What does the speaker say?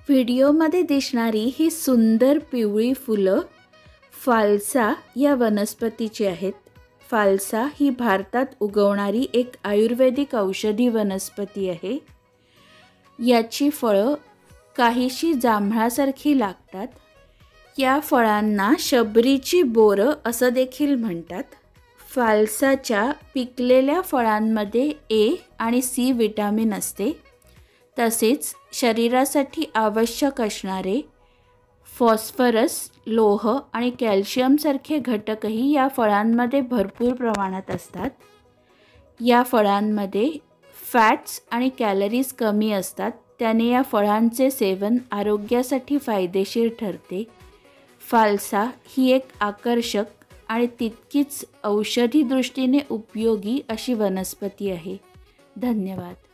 व्हिडिओमध्ये दिसणारी ही सुंदर पिवळी फुलं फाल्सा या वनस्पतीची आहेत। फाल्सा ही भारतात उगवणारी एक आयुर्वेदिक औषधी वनस्पती आहे। याची फळं काहीशी जांभळासारखी लागतात। या फळांना शबरीची बोरं असं देखील म्हणतात। फाल्साच्या पिकलेल्या फळांमध्ये ए आणि सी विटॅमिन असते। तसेच शरीरासाठी आवश्यक असणारे फॉस्फरस, लोह आणि कॅल्शियमसारखे घटकही या फळांमध्ये भरपूर प्रमाणात असतात। या फळांमध्ये फॅट्स आणि कॅलरीज कमी असतात, त्याने या फळांचे सेवन आरोग्यासाठी फायदेशीर ठरते। फाल्सा ही एक आकर्षक आणि तितकीच औषधी दृष्टीने उपयोगी अशी वनस्पती आहे। धन्यवाद।